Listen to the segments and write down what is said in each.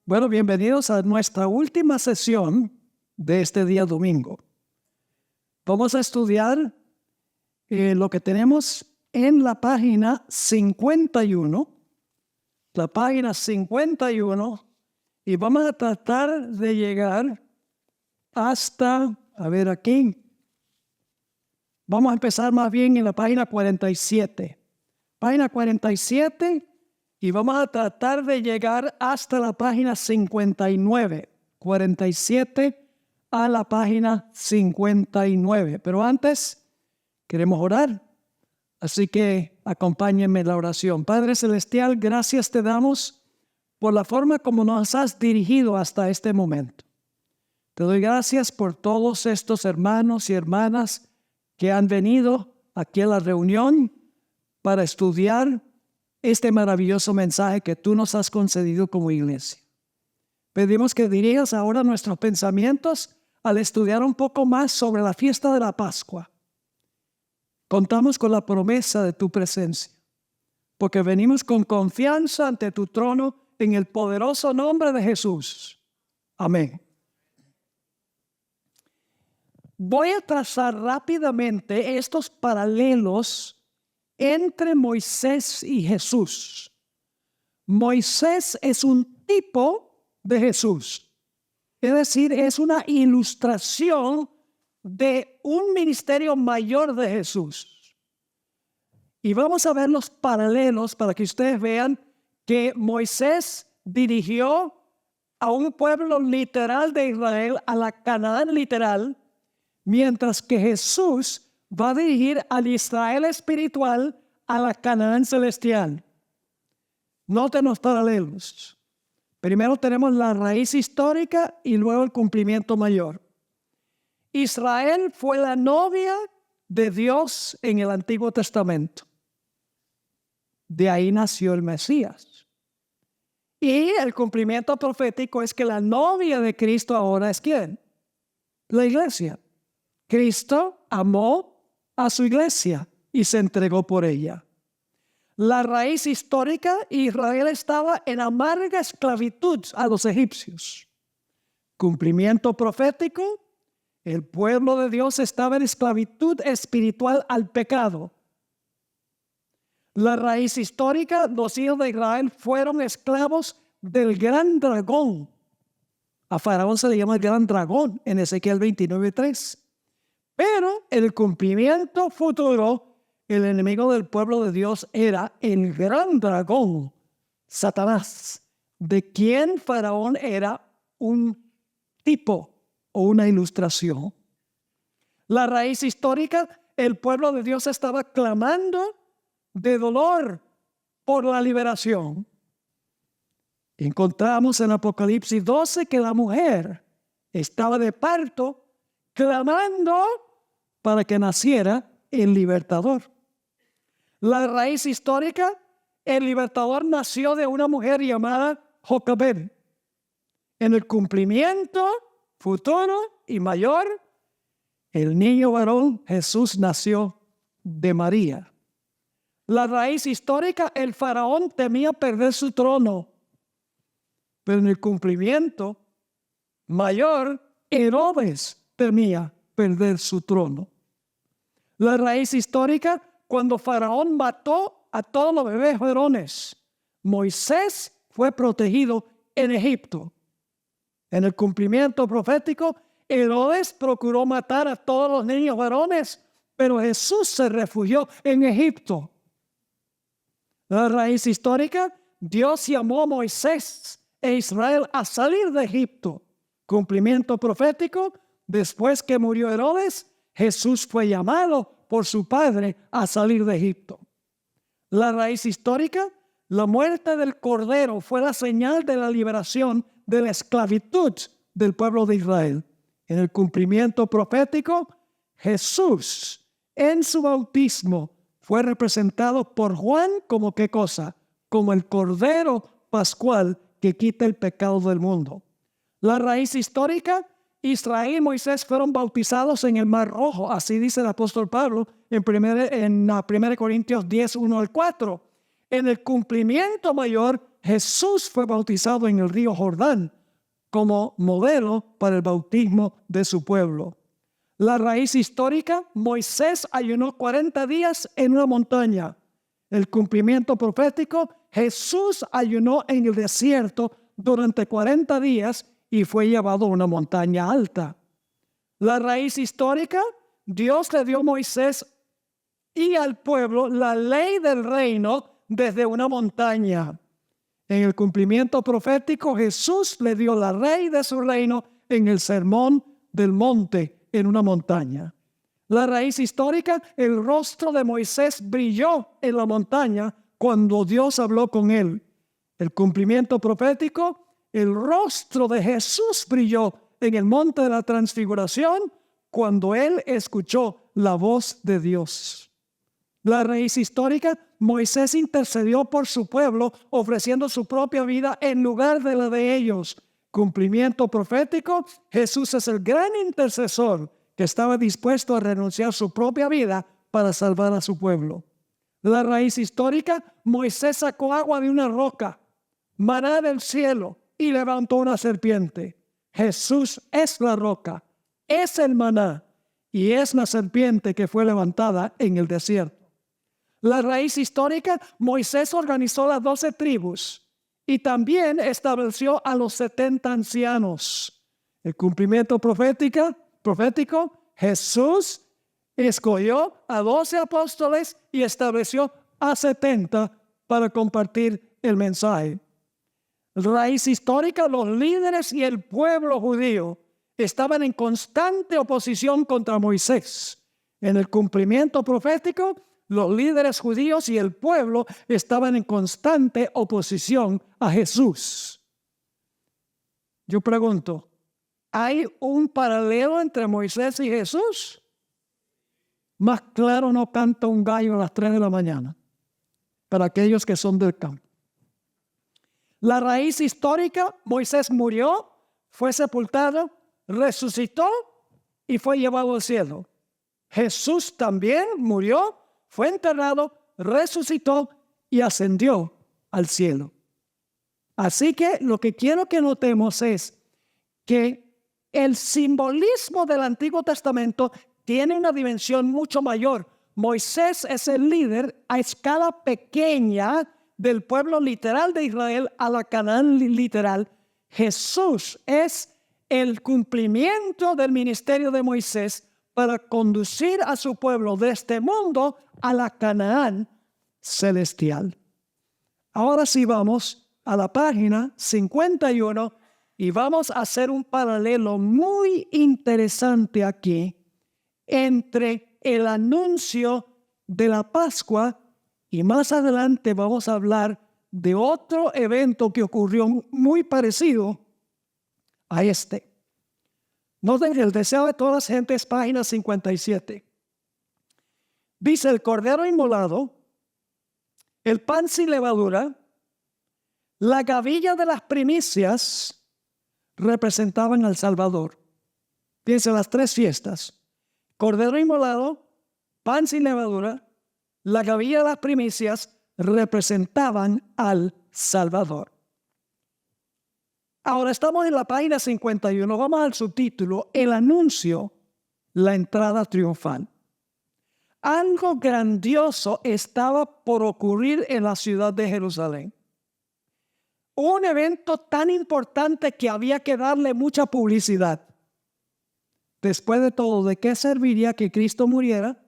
Bueno, bienvenidos a nuestra última sesión de este día domingo. Vamos a estudiar lo que tenemos en la página 51, y vamos a tratar de llegar hasta, vamos a empezar más bien en la página 47. Página 47. Y vamos a tratar de llegar hasta la página 59, 47 a la página 59. Pero antes queremos orar, así que acompáñenme en la oración. Padre Celestial, gracias te damos por la forma como nos has dirigido hasta este momento. Te doy gracias por todos estos hermanos y hermanas que han venido aquí a la reunión para estudiar este maravilloso mensaje que tú nos has concedido como iglesia. Pedimos que dirijas ahora nuestros pensamientos al estudiar un poco más sobre la fiesta de la Pascua. Contamos con la promesa de tu presencia, porque venimos con confianza ante tu trono en el poderoso nombre de Jesús. Amén. Voy a trazar rápidamente estos paralelos entre Moisés y Jesús. Moisés es un tipo de Jesús. Es decir, es una ilustración de un ministerio mayor de Jesús. Y vamos a ver los paralelos para que ustedes vean que Moisés dirigió a un pueblo literal de Israel, a la Canaán literal, mientras que Jesús va a dirigir al Israel espiritual a la Canaán celestial. Noten los paralelos. Primero tenemos la raíz histórica y luego el cumplimiento mayor. Israel fue la novia de Dios en el Antiguo Testamento. De ahí nació el Mesías. Y el cumplimiento profético es que la novia de Cristo ahora es ¿quién? La iglesia. Cristo amó a su iglesia y se entregó por ella. La raíz histórica, Israel estaba en amarga esclavitud a los egipcios. Cumplimiento profético, el pueblo de Dios estaba en esclavitud espiritual al pecado. La raíz histórica, los hijos de Israel fueron esclavos del gran dragón. A Faraón se le llama el gran dragón en Ezequiel 29:3. Pero el cumplimiento futuro, el enemigo del pueblo de Dios era el gran dragón, Satanás, de quien Faraón era un tipo o una ilustración. La raíz histórica, el pueblo de Dios estaba clamando de dolor por la liberación. Encontramos en Apocalipsis 12 que la mujer estaba de parto clamando para que naciera el libertador. La raíz histórica, el libertador nació de una mujer llamada Jocabed. En el cumplimiento futuro y mayor, el niño varón Jesús nació de María. La raíz histórica, el faraón temía perder su trono, pero en el cumplimiento mayor, Herodes temía perder su trono. La raíz histórica, cuando Faraón mató a todos los bebés varones, Moisés fue protegido en Egipto. En el cumplimiento profético, Herodes procuró matar a todos los niños varones, pero Jesús se refugió en Egipto. La raíz histórica, Dios llamó a Moisés e Israel a salir de Egipto. Cumplimiento profético, después que murió Herodes, Jesús fue llamado por su padre a salir de Egipto. La raíz histórica, la muerte del Cordero fue la señal de la liberación de la esclavitud del pueblo de Israel. En el cumplimiento profético, Jesús en su bautismo fue representado por Juan como ¿qué cosa? Como el Cordero Pascual que quita el pecado del mundo. La raíz histórica, Israel y Moisés fueron bautizados en el Mar Rojo, así dice el apóstol Pablo en 1 Corintios 10, 1 al 4. En el cumplimiento mayor, Jesús fue bautizado en el río Jordán como modelo para el bautismo de su pueblo. La raíz histórica, Moisés ayunó 40 días en una montaña. El cumplimiento profético, Jesús ayunó en el desierto durante 40 días y fue llevado a una montaña alta. La raíz histórica, Dios le dio a Moisés y al pueblo la ley del reino desde una montaña. En el cumplimiento profético, Jesús le dio la ley de su reino en el sermón del monte en una montaña. La raíz histórica, el rostro de Moisés brilló en la montaña cuando Dios habló con él. El cumplimiento profético, el rostro de Jesús brilló en el monte de la transfiguración cuando él escuchó la voz de Dios. La raíz histórica, Moisés intercedió por su pueblo ofreciendo su propia vida en lugar de la de ellos. Cumplimiento profético, Jesús es el gran intercesor que estaba dispuesto a renunciar su propia vida para salvar a su pueblo. La raíz histórica, Moisés sacó agua de una roca, maná del cielo y levantó una serpiente. Jesús es la roca, es el maná y es la serpiente que fue levantada en el desierto. La raíz histórica, Moisés organizó las 12 tribus y también estableció a los 70 ancianos. El cumplimiento profético, Jesús escogió a 12 apóstoles y estableció a 70 para compartir el mensaje. Raíz histórica, los líderes y el pueblo judío estaban en constante oposición contra Moisés. En el cumplimiento profético, los líderes judíos y el pueblo estaban en constante oposición a Jesús. Yo pregunto, ¿hay un paralelo entre Moisés y Jesús? Más claro no canta un gallo a las 3 de la mañana, para aquellos que son del campo. La raíz histórica, Moisés murió, fue sepultado, resucitó y fue llevado al cielo. Jesús también murió, fue enterrado, resucitó y ascendió al cielo. Así que lo que quiero que notemos es que el simbolismo del Antiguo Testamento tiene una dimensión mucho mayor. Moisés es el líder a escala pequeña del pueblo literal de Israel a la Canaán literal. Jesús es el cumplimiento del ministerio de Moisés para conducir a su pueblo de este mundo a la Canaán celestial. Ahora sí vamos a la página 51 y vamos a hacer un paralelo muy interesante aquí entre el anuncio de la Pascua y más adelante vamos a hablar de otro evento que ocurrió muy parecido a este. Noten el deseo de todas las gentes, página 57. Dice: el cordero inmolado, el pan sin levadura, la gavilla de las primicias representaban al Salvador. Piensen las 3 fiestas: cordero inmolado, pan sin levadura, la gavilla de las primicias representaban al Salvador. Ahora estamos en la página 51, vamos al subtítulo: el anuncio, la entrada triunfal. Algo grandioso estaba por ocurrir en la ciudad de Jerusalén. Un evento tan importante que había que darle mucha publicidad. Después de todo, ¿de qué serviría que Cristo muriera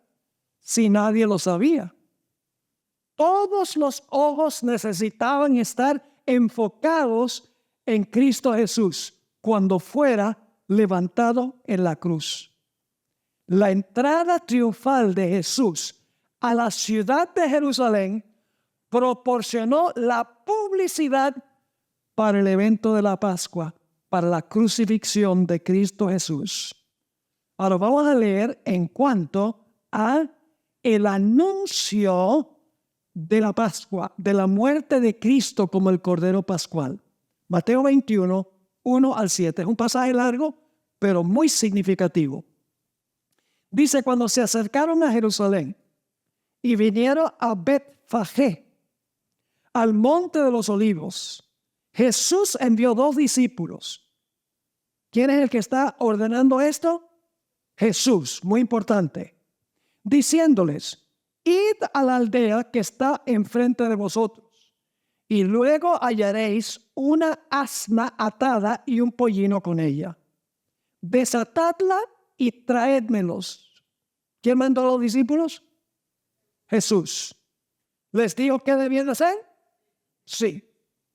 si nadie lo sabía? Todos los ojos necesitaban estar enfocados en Cristo Jesús cuando fuera levantado en la cruz. La entrada triunfal de Jesús a la ciudad de Jerusalén proporcionó la publicidad para el evento de la Pascua, para la crucifixión de Cristo Jesús. Ahora vamos a leer en cuanto a el anuncio de la Pascua, de la muerte de Cristo como el Cordero Pascual. Mateo 21, 1 al 7. Es un pasaje largo, pero muy significativo. Dice: cuando se acercaron a Jerusalén y vinieron a Betfagé, al monte de los olivos, Jesús envió 2 discípulos. ¿Quién es el que está ordenando esto? Jesús, muy importante. Diciéndoles, id a la aldea que está enfrente de vosotros, y luego hallaréis una asna atada y un pollino con ella. Desatadla y traédmelos. ¿Quién mandó a los discípulos? Jesús. ¿Les dijo qué debían hacer? Sí.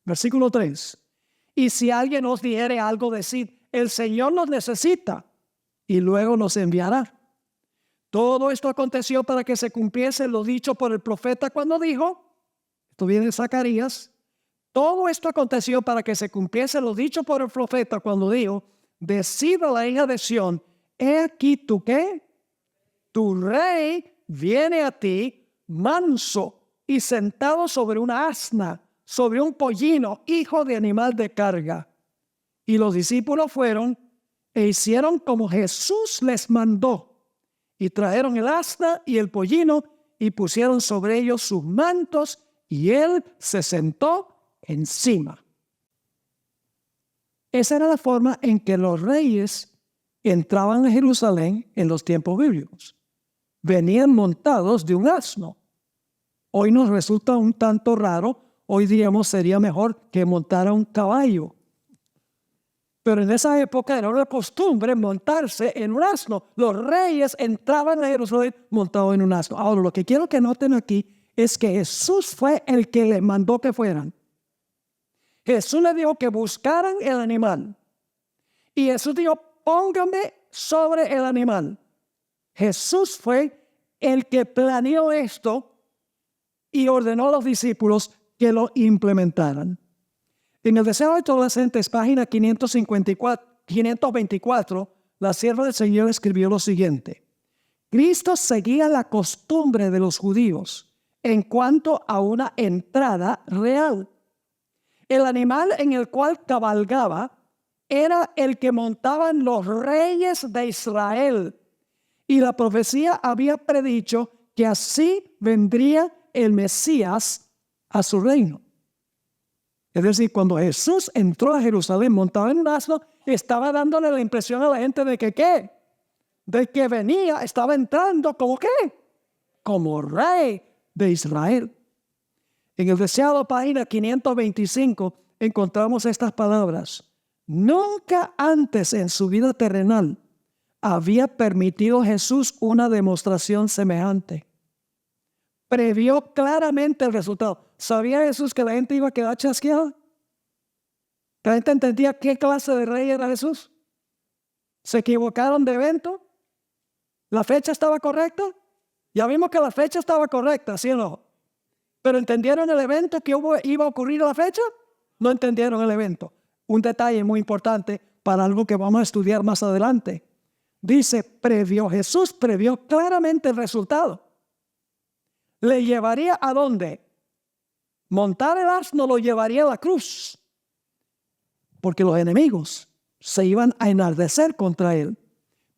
Versículo 3. Y si alguien os dijere algo, decid, el Señor nos necesita, y luego nos enviará. Todo esto aconteció para que se cumpliese lo dicho por el profeta cuando dijo, esto viene de Zacarías, todo esto aconteció para que se cumpliese lo dicho por el profeta cuando dijo, decid a la hija de Sión, he aquí tu ¿qué? Tu rey viene a ti manso y sentado sobre una asna, sobre un pollino, hijo de animal de carga. Y los discípulos fueron e hicieron como Jesús les mandó. Y trajeron el asna y el pollino y pusieron sobre ellos sus mantos y él se sentó encima. Esa era la forma en que los reyes entraban a Jerusalén en los tiempos bíblicos. Venían montados de un asno. Hoy nos resulta un tanto raro. Hoy diríamos sería mejor que montara un caballo. Pero en esa época era una costumbre montarse en un asno. Los reyes entraban a Jerusalén montados en un asno. Ahora, lo que quiero que noten aquí es que Jesús fue el que le mandó que fueran. Jesús le dijo que buscaran el animal. Y Jesús dijo, póngame sobre el animal. Jesús fue el que planeó esto y ordenó a los discípulos que lo implementaran. En el Deseo de Adolescentes, página 524, la sierva del Señor escribió lo siguiente. Cristo seguía la costumbre de los judíos en cuanto a una entrada real. El animal en el cual cabalgaba era el que montaban los reyes de Israel. Y la profecía había predicho que así vendría el Mesías a su reino. Es decir, cuando Jesús entró a Jerusalén montado en un asno, estaba dándole la impresión a la gente de que ¿qué? De que venía, estaba entrando como ¿qué? Como rey de Israel. En el deseado página 525 encontramos estas palabras. Nunca antes en su vida terrenal había permitido Jesús una demostración semejante. Previó claramente el resultado. ¿Sabía Jesús que la gente iba a quedar chasqueada? ¿La gente entendía qué clase de rey era Jesús? ¿Se equivocaron de evento? ¿La fecha estaba correcta? Ya vimos que la fecha estaba correcta, ¿sí o no? ¿Pero entendieron el evento que iba a ocurrir a la fecha? No entendieron el evento. Un detalle muy importante para algo que vamos a estudiar más adelante. Dice, Jesús previó claramente el resultado. ¿Le llevaría a dónde? Montar el asno lo llevaría a la cruz. Porque los enemigos se iban a enardecer contra él.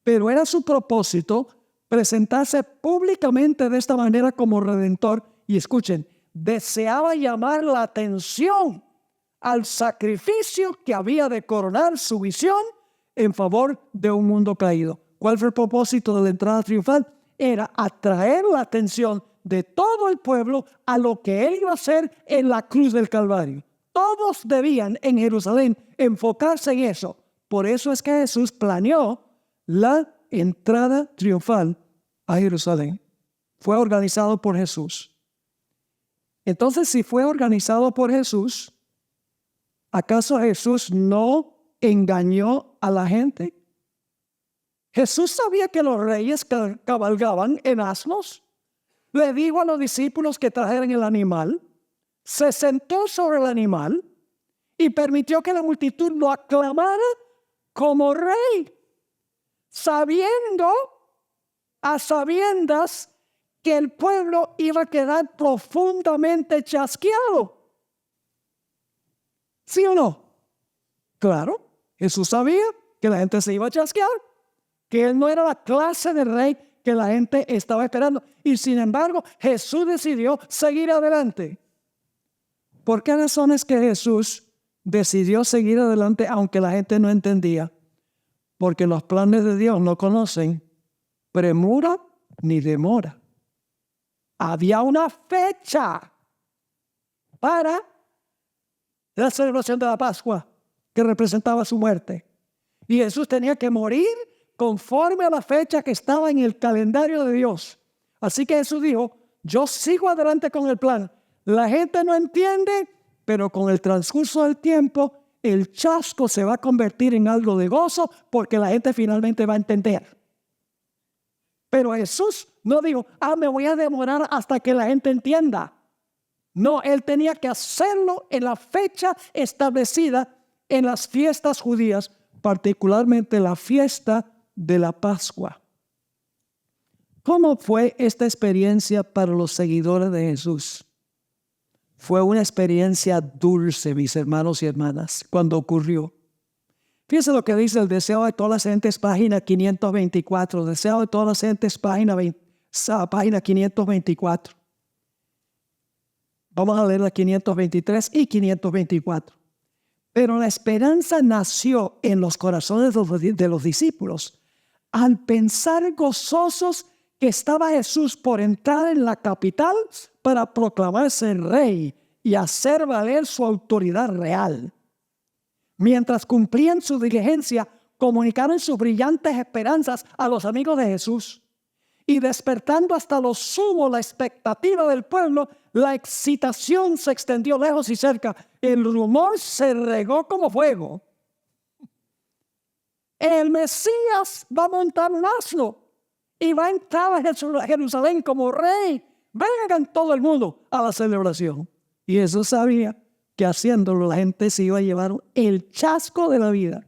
Pero era su propósito presentarse públicamente de esta manera como redentor. Y escuchen, deseaba llamar la atención al sacrificio que había de coronar su visión en favor de un mundo caído. ¿Cuál fue el propósito de la entrada triunfal? Era atraer la atención de todo el pueblo a lo que él iba a hacer en la cruz del Calvario. Todos debían en Jerusalén enfocarse en eso. Por eso es que Jesús planeó la entrada triunfal a Jerusalén. Fue organizado por Jesús. Entonces, si fue organizado por Jesús, ¿acaso Jesús no engañó a la gente? Jesús sabía que los reyes cabalgaban en asnos. Le dijo a los discípulos que trajeran el animal. Se sentó sobre el animal y permitió que la multitud lo aclamara como rey, sabiendo a sabiendas que el pueblo iba a quedar profundamente chasqueado. ¿Sí o no? Claro, Jesús sabía que la gente se iba a chasquear, que él no era la clase de rey que la gente estaba esperando. Y sin embargo, Jesús decidió seguir adelante. ¿Por qué razones que Jesús decidió seguir adelante aunque la gente no entendía? Porque los planes de Dios no conocen premura ni demora. Había una fecha para la celebración de la Pascua que representaba su muerte. Y Jesús tenía que morir conforme a la fecha que estaba en el calendario de Dios. Así que Jesús dijo, yo sigo adelante con el plan. La gente no entiende, pero con el transcurso del tiempo, el chasco se va a convertir en algo de gozo porque la gente finalmente va a entender. Pero Jesús no dijo, me voy a demorar hasta que la gente entienda. No, él tenía que hacerlo en la fecha establecida en las fiestas judías, particularmente la fiesta de la Pascua. ¿Cómo fue esta experiencia para los seguidores de Jesús? Fue una experiencia dulce, mis hermanos y hermanas, cuando ocurrió. Fíjense lo que dice el deseo de todas las gentes, página 524. Deseo de todas las gentes, página 524. Vamos a leer la 523 y 524. Pero la esperanza nació en los corazones de los discípulos al pensar gozosos que estaba Jesús por entrar en la capital para proclamarse rey y hacer valer su autoridad real. Mientras cumplían su diligencia, comunicaron sus brillantes esperanzas a los amigos de Jesús. Y despertando hasta lo sumo la expectativa del pueblo, la excitación se extendió lejos y cerca. El rumor se regó como fuego. El Mesías va a montar un asno y va a entrar a Jerusalén como rey. Vengan todo el mundo a la celebración. Y Jesús sabía que haciéndolo la gente se iba a llevar el chasco de la vida.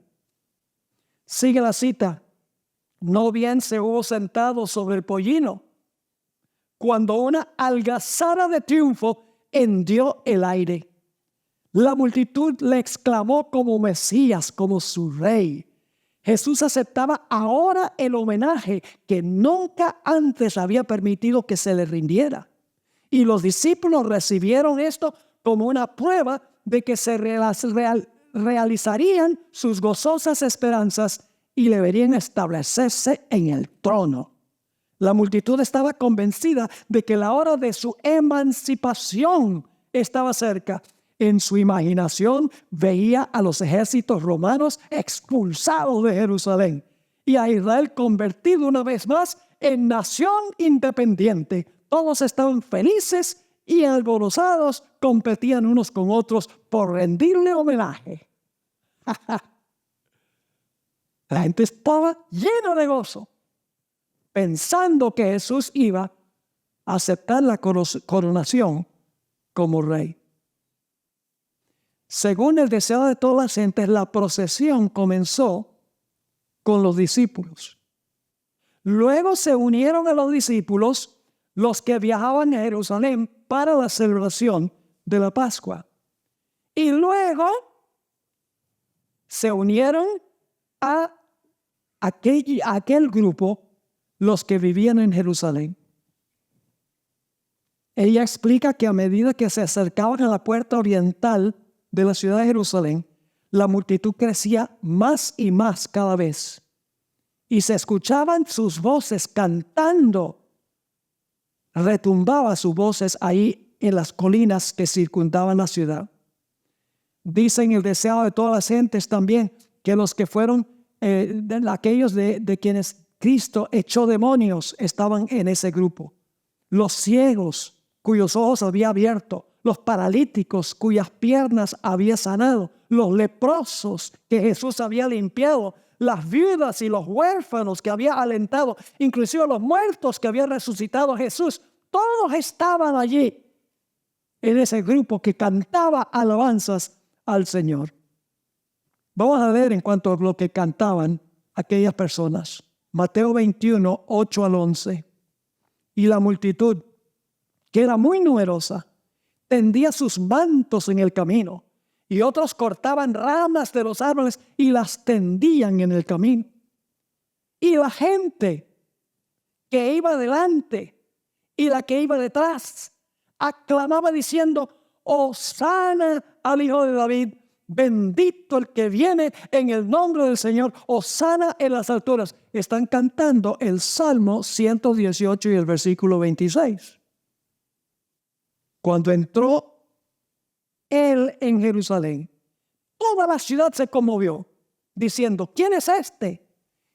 Sigue la cita. No bien se hubo sentado sobre el pollino, cuando una algazara de triunfo hendió el aire. La multitud le exclamó como Mesías, como su rey. Jesús aceptaba ahora el homenaje que nunca antes había permitido que se le rindiera. Y los discípulos recibieron esto como una prueba de que se realizarían sus gozosas esperanzas y deberían establecerse en el trono. La multitud estaba convencida de que la hora de su emancipación estaba cerca. En su imaginación veía a los ejércitos romanos expulsados de Jerusalén y a Israel convertido una vez más en nación independiente. Todos estaban felices y alborozados, competían unos con otros por rendirle homenaje. La gente estaba llena de gozo, pensando que Jesús iba a aceptar la coronación como rey. Según el deseo de todas las gentes, la procesión comenzó con los discípulos. Luego se unieron a los discípulos los que viajaban a Jerusalén para la celebración de la Pascua. Y luego se unieron a aquel grupo, los que vivían en Jerusalén. Ella explica que a medida que se acercaban a la puerta oriental de la ciudad de Jerusalén, la multitud crecía más y más cada vez. Y se escuchaban sus voces cantando. Retumbaban sus voces ahí en las colinas que circundaban la ciudad. Dicen el deseo de todas las gentes también que los que fueron aquellos de quienes Cristo echó demonios estaban en ese grupo. Los ciegos cuyos ojos había abierto, los paralíticos cuyas piernas había sanado, los leprosos que Jesús había limpiado, las viudas y los huérfanos que había alentado, inclusive los muertos que había resucitado Jesús. Todos estaban allí en ese grupo que cantaba alabanzas al Señor. Vamos a ver en cuanto a lo que cantaban aquellas personas. Mateo 21, 8 al 11. Y la multitud, que era muy numerosa, tendía sus mantos en el camino, y otros cortaban ramas de los árboles y las tendían en el camino. Y la gente que iba delante y la que iba detrás aclamaba diciendo: Hosana al Hijo de David. Bendito el que viene en el nombre del Señor. Hosana en las alturas. Están cantando el Salmo 118 y el versículo 26. Cuando entró él en Jerusalén, toda la ciudad se conmovió, diciendo, ¿quién es este?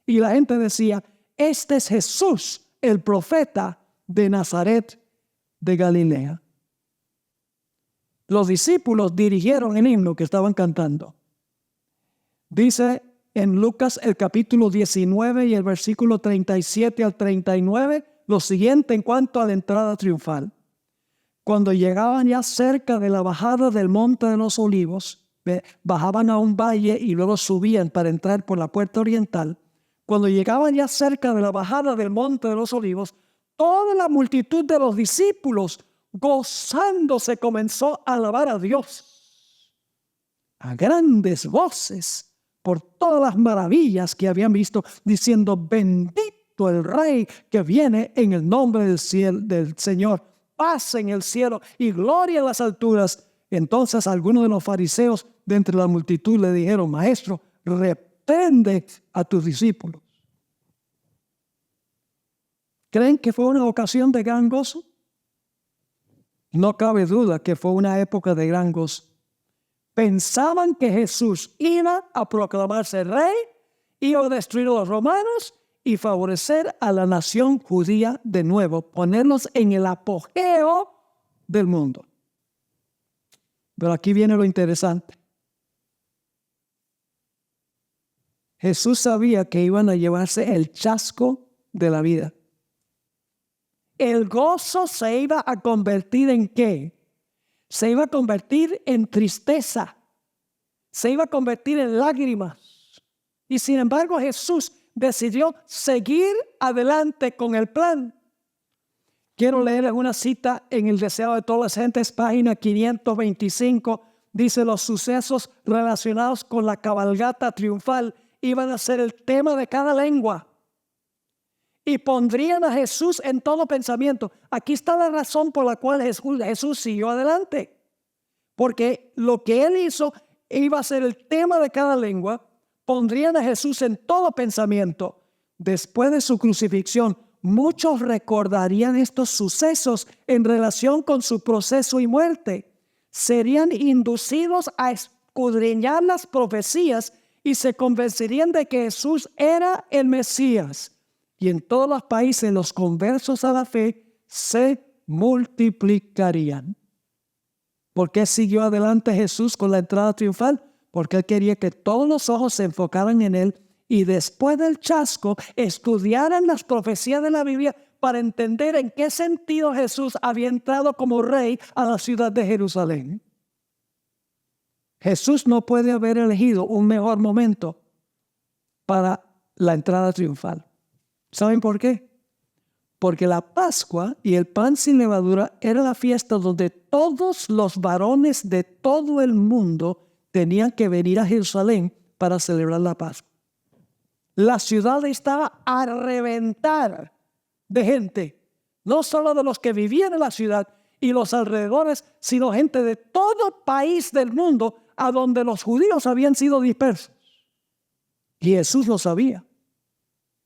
Y la gente decía, este es Jesús, el profeta de Nazaret de Galilea. Los discípulos dirigieron el himno que estaban cantando. Dice en Lucas el capítulo 19 y el versículo 37 al 39, lo siguiente en cuanto a la entrada triunfal. Cuando llegaban ya cerca de la bajada del Monte de los Olivos, bajaban a un valle y luego subían para entrar por la puerta oriental. Cuando llegaban ya cerca de la bajada del Monte de los Olivos, toda la multitud de los discípulos, gozándose, comenzó a alabar a Dios a grandes voces por todas las maravillas que habían visto, diciendo, bendito el Rey que viene en el nombre del Señor. Paz en el cielo y gloria en las alturas. Entonces algunos de los fariseos de entre la multitud le dijeron, Maestro, reprende a tus discípulos. ¿Creen que fue una ocasión de gran gozo? No cabe duda que fue una época de gran gozo. Pensaban que Jesús iba a proclamarse rey, iba a destruir a los romanos y favorecer a la nación judía de nuevo, ponerlos en el apogeo del mundo. Pero aquí viene lo interesante. Jesús sabía que iban a llevarse el chasco de la vida. El gozo se iba a convertir ¿en qué? Se iba a convertir en tristeza. Se iba a convertir en lágrimas. Y sin embargo Jesús decidió seguir adelante con el plan. Quiero leer una cita en El Deseo de Todas las Gentes, página 525. Dice, los sucesos relacionados con la cabalgata triunfal iban a ser el tema de cada lengua. Y pondrían a Jesús en todo pensamiento. Aquí está la razón por la cual Jesús siguió adelante. Porque lo que él hizo iba a ser el tema de cada lengua. Pondrían a Jesús en todo pensamiento. Después de su crucifixión, muchos recordarían estos sucesos en relación con su proceso y muerte. Serían inducidos a escudriñar las profecías y se convencerían de que Jesús era el Mesías. Y en todos los países los conversos a la fe se multiplicarían. ¿Por qué siguió adelante Jesús con la entrada triunfal? Porque él quería que todos los ojos se enfocaran en él y después del chasco estudiaran las profecías de la Biblia para entender en qué sentido Jesús había entrado como rey a la ciudad de Jerusalén. Jesús no puede haber elegido un mejor momento para la entrada triunfal. ¿Saben por qué? Porque la Pascua y el pan sin levadura era la fiesta donde todos los varones de todo el mundo tenían que venir a Jerusalén para celebrar la Pascua. La ciudad estaba a reventar de gente, no solo de los que vivían en la ciudad y los alrededores, sino gente de todo país del mundo a donde los judíos habían sido dispersos. Y Jesús lo sabía.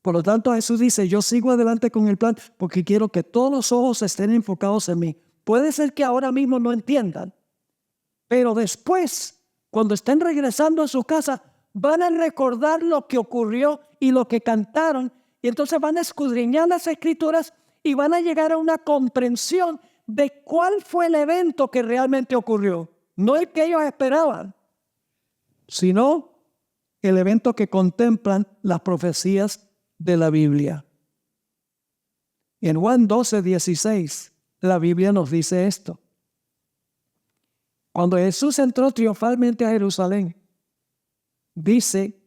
Por lo tanto, Jesús dice, yo sigo adelante con el plan porque quiero que todos los ojos estén enfocados en mí. Puede ser que ahora mismo no entiendan, pero después, cuando estén regresando a su casa, van a recordar lo que ocurrió y lo que cantaron, y entonces van a escudriñar las Escrituras y van a llegar a una comprensión de cuál fue el evento que realmente ocurrió. No el que ellos esperaban, sino el evento que contemplan las profecías de la Biblia. En Juan 12:16, la Biblia nos dice esto. Cuando Jesús entró triunfalmente a Jerusalén, dice,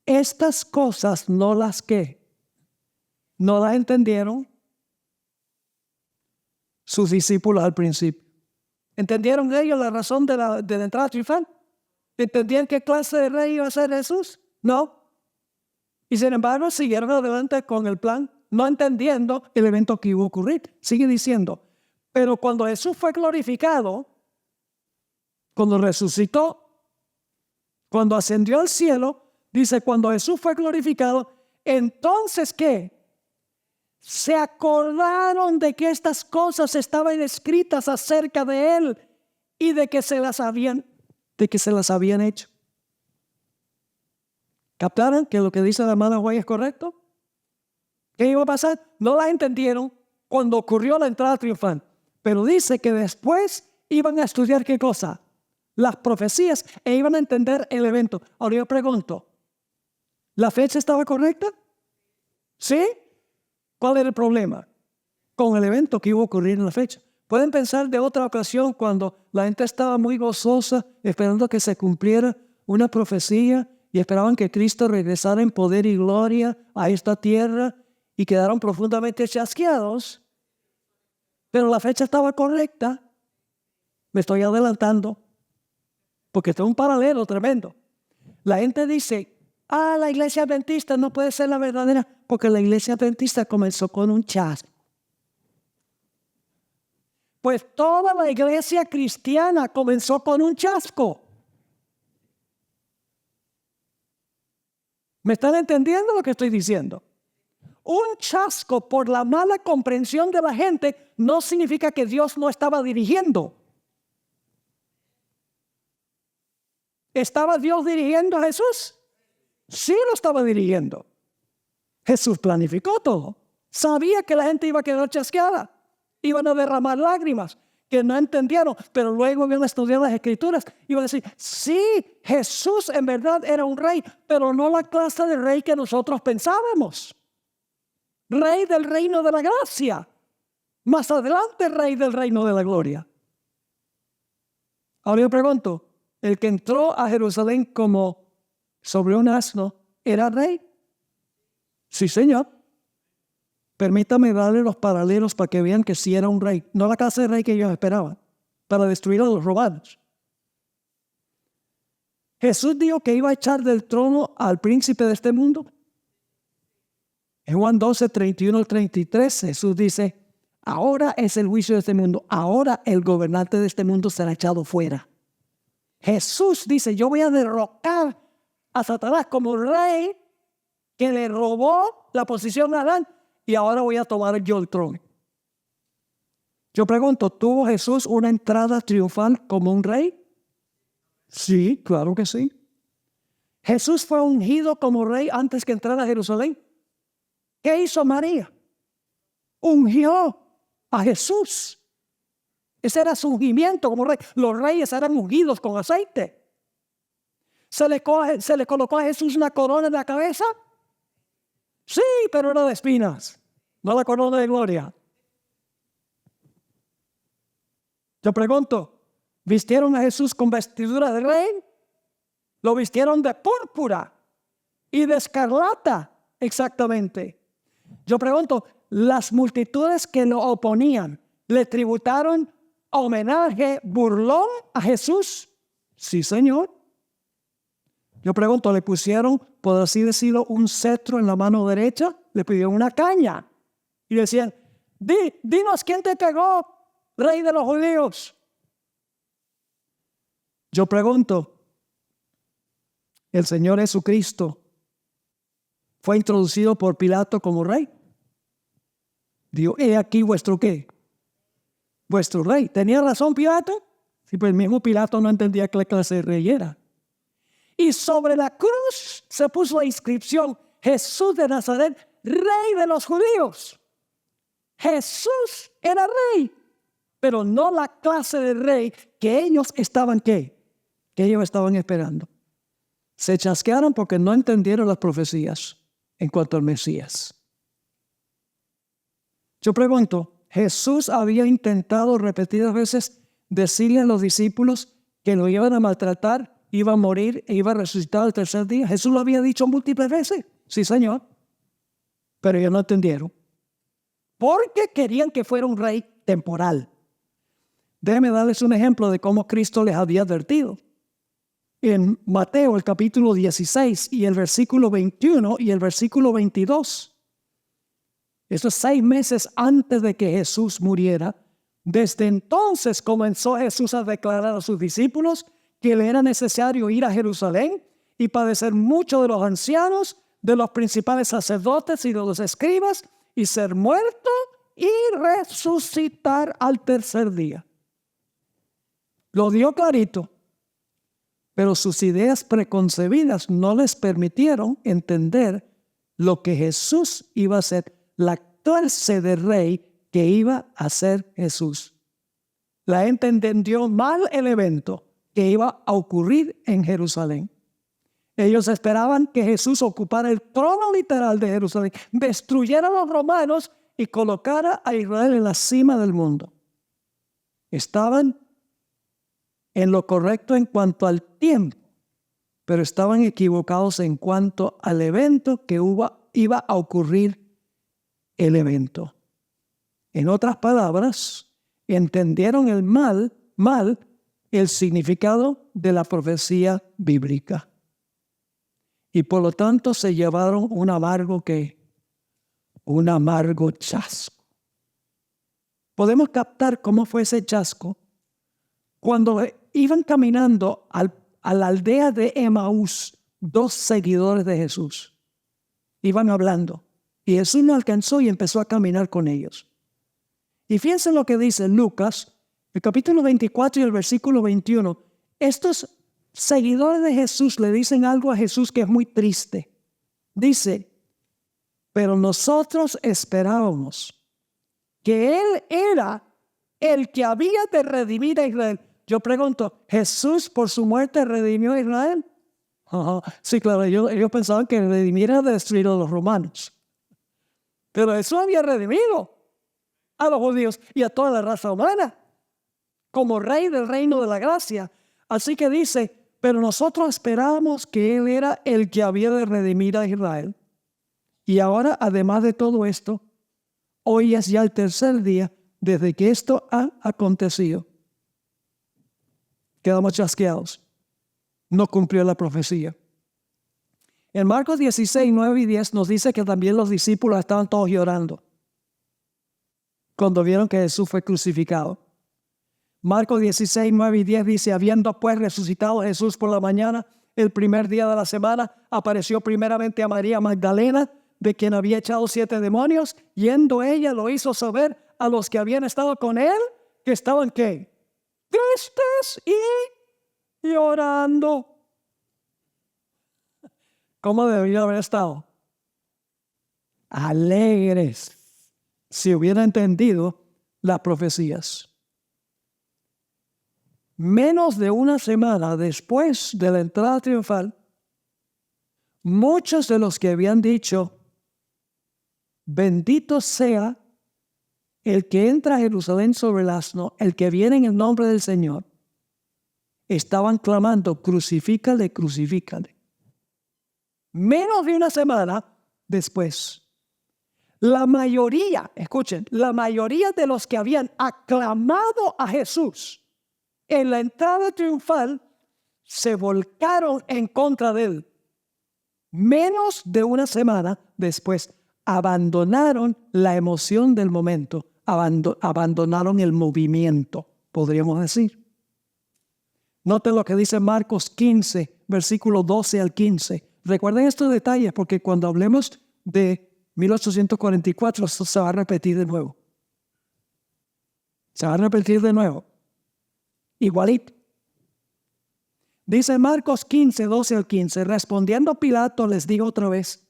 estas cosas no las entendieron sus discípulos al principio. ¿Entendieron ellos la razón de la entrada triunfal? ¿Entendían qué clase de rey iba a ser Jesús? No. Y sin embargo siguieron adelante con el plan, no entendiendo el evento que iba a ocurrir. Sigue diciendo, pero cuando Jesús fue glorificado, cuando resucitó, cuando ascendió al cielo, dice, cuando Jesús fue glorificado, entonces, ¿qué? Se acordaron de que estas cosas estaban escritas acerca de él y de que se las habían hecho. ¿Captaron que lo que dice la hermana White es correcto? ¿Qué iba a pasar? No la entendieron cuando ocurrió la entrada triunfal. Pero dice que después iban a estudiar ¿qué cosa? Las profecías e iban a entender el evento. Ahora yo pregunto, ¿la fecha estaba correcta? ¿Sí? ¿Cuál era el problema? Con el evento que iba a ocurrir en la fecha. Pueden pensar de otra ocasión cuando la gente estaba muy gozosa esperando que se cumpliera una profecía y esperaban que Cristo regresara en poder y gloria a esta tierra y quedaron profundamente chasqueados. Pero la fecha estaba correcta. Me estoy adelantando porque esto es un paralelo tremendo. La gente dice, la iglesia adventista no puede ser la verdadera porque la iglesia adventista comenzó con un chasco. Pues toda la iglesia cristiana comenzó con un chasco. ¿Me están entendiendo lo que estoy diciendo? Un chasco por la mala comprensión de la gente no significa que Dios no estaba dirigiendo. ¿Estaba Dios dirigiendo a Jesús? Sí lo estaba dirigiendo. Jesús planificó todo. Sabía que la gente iba a quedar chasqueada. Iban a derramar lágrimas que no entendieron, pero luego iban a estudiar las escrituras. Iban a decir, sí, Jesús en verdad era un rey, pero no la clase de rey que nosotros pensábamos. Rey del reino de la gracia. Más adelante, rey del reino de la gloria. Ahora yo pregunto, ¿el que entró a Jerusalén como sobre un asno era rey? Sí, señor. Permítame darle los paralelos para que vean que sí era un rey. No la clase de rey que ellos esperaban, para destruir a los romanos. Jesús dijo que iba a echar del trono al príncipe de este mundo. En Juan 12, 31 al 33, Jesús dice, ahora es el juicio de este mundo. Ahora el gobernante de este mundo será echado fuera. Jesús dice, yo voy a derrocar a Satanás como rey que le robó la posición a Adán y ahora voy a tomar yo el trono. Yo pregunto, ¿tuvo Jesús una entrada triunfal como un rey? Sí, claro que sí. ¿Jesús fue ungido como rey antes que entrara a Jerusalén? ¿Qué hizo María? Ungió a Jesús. Ese era su ungimiento como rey. Los reyes eran ungidos con aceite. ¿Se le colocó a Jesús una corona en la cabeza? Sí, pero era de espinas. No la corona de gloria. Yo pregunto, ¿vistieron a Jesús con vestidura de rey? Lo vistieron de púrpura y de escarlata, exactamente. Yo pregunto, ¿las multitudes que lo oponían le tributaron homenaje burlón a Jesús? Sí, Señor. Yo pregunto, ¿le pusieron, por así decirlo, un cetro en la mano derecha? Le pidieron una caña. Y decían, dinos quién te pegó, rey de los judíos. Yo pregunto, ¿el Señor Jesucristo fue introducido por Pilato como rey? Dijo, he aquí vuestro ¿qué? Vuestro rey. ¿Tenía razón Pilato? Sí, pues el mismo Pilato no entendía qué clase de rey era. Y sobre la cruz se puso la inscripción, Jesús de Nazaret, rey de los judíos. Jesús era rey, pero no la clase de rey que ellos estaban ¿qué? Que ellos estaban esperando. Se chasquearon porque no entendieron las profecías en cuanto al Mesías. Yo pregunto, Jesús había intentado repetidas veces decirle a los discípulos que lo iban a maltratar, iba a morir e iba a resucitar al tercer día. Jesús lo había dicho múltiples veces. Sí, Señor. Pero ellos no entendieron. Porque querían que fuera un rey temporal. Déjenme darles un ejemplo de cómo Cristo les había advertido. En Mateo, el capítulo 16 y el versículo 21 y el versículo 22. Esto es 6 meses antes de que Jesús muriera. Desde entonces comenzó Jesús a declarar a sus discípulos que le era necesario ir a Jerusalén y padecer mucho de los ancianos, de los principales sacerdotes y de los escribas, y ser muerto y resucitar al tercer día. Lo dio clarito, pero sus ideas preconcebidas no les permitieron entender lo que Jesús iba a hacer, la clase de rey que iba a ser Jesús. La gente entendió mal el evento que iba a ocurrir en Jerusalén. Ellos esperaban que Jesús ocupara el trono literal de Jerusalén, destruyera a los romanos y colocara a Israel en la cima del mundo. Estaban en lo correcto en cuanto al tiempo, pero estaban equivocados en cuanto al evento que iba a ocurrir el evento. En otras palabras, entendieron mal el significado de la profecía bíblica. Y por lo tanto se llevaron un amargo chasco. Podemos captar cómo fue ese chasco cuando iban caminando a la aldea de Emaús, dos seguidores de Jesús. Iban hablando y Jesús no alcanzó y empezó a caminar con ellos. Y fíjense lo que dice Lucas, el capítulo 24 y el versículo 21. Estos seguidores de Jesús le dicen algo a Jesús que es muy triste. Dice, pero nosotros esperábamos que Él era el que había de redimir a Israel. Yo pregunto, ¿Jesús por su muerte redimió a Israel? Sí, claro, ellos pensaban que redimir era destruir a los romanos. Pero Jesús había redimido a los judíos y a toda la raza humana como rey del reino de la gracia. Así que dice, pero nosotros esperábamos que Él era el que había de redimir a Israel. Y ahora, además de todo esto, hoy es ya el tercer día desde que esto ha acontecido. Quedamos chasqueados. No cumplió la profecía. En Marcos 16, 9 y 10 nos dice que también los discípulos estaban todos llorando cuando vieron que Jesús fue crucificado. Marcos 16, 9 y 10 dice, habiendo pues resucitado Jesús por la mañana, el primer día de la semana, apareció primeramente a María Magdalena, de quien había echado 7 demonios. Yendo ella, lo hizo saber a los que habían estado con él, que estaban ¿qué? Tristes y llorando. ¿Cómo deberían haber estado? Alegres, si hubieran entendido las profecías. Menos de una semana después de la entrada triunfal, muchos de los que habían dicho, bendito sea el que entra a Jerusalén sobre el asno, el que viene en el nombre del Señor, estaban clamando, crucifícale, crucifícale. Menos de una semana después, la mayoría, escuchen, la mayoría de los que habían aclamado a Jesús en la entrada triunfal se volcaron en contra de él. Menos de una semana después, abandonaron la emoción del momento, abandonaron el movimiento, podríamos decir. Noten lo que dice Marcos 15, versículo 12 al 15. Recuerden estos detalles porque cuando hablemos de 1844, esto se va a repetir de nuevo. Se va a repetir de nuevo. Igualito. Dice Marcos 15, 12 al 15. Respondiendo Pilato les dijo otra vez,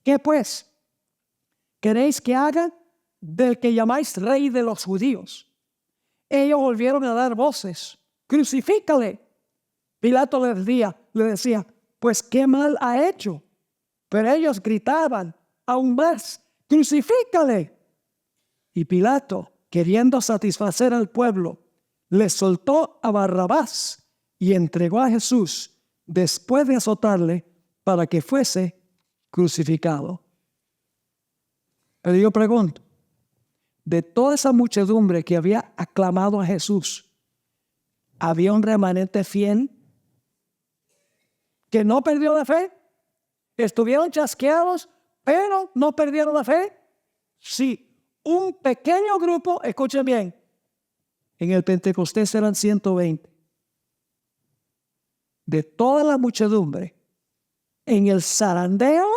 ¿qué pues? ¿Queréis que haga del que llamáis rey de los judíos? Ellos volvieron a dar voces. Crucifícale. Pilato le decía, pues qué mal ha hecho. Pero ellos gritaban aún más, crucifícale. Y Pilato, queriendo satisfacer al pueblo, le soltó a Barrabás y entregó a Jesús después de azotarle para que fuese crucificado. Pero yo pregunto, de toda esa muchedumbre que había aclamado a Jesús, ¿había un remanente fiel que no perdió la fe? ¿Estuvieron chasqueados, pero no perdieron la fe? Sí, un pequeño grupo, escuchen bien, En el Pentecostés eran 120. De toda la muchedumbre, en el zarandeo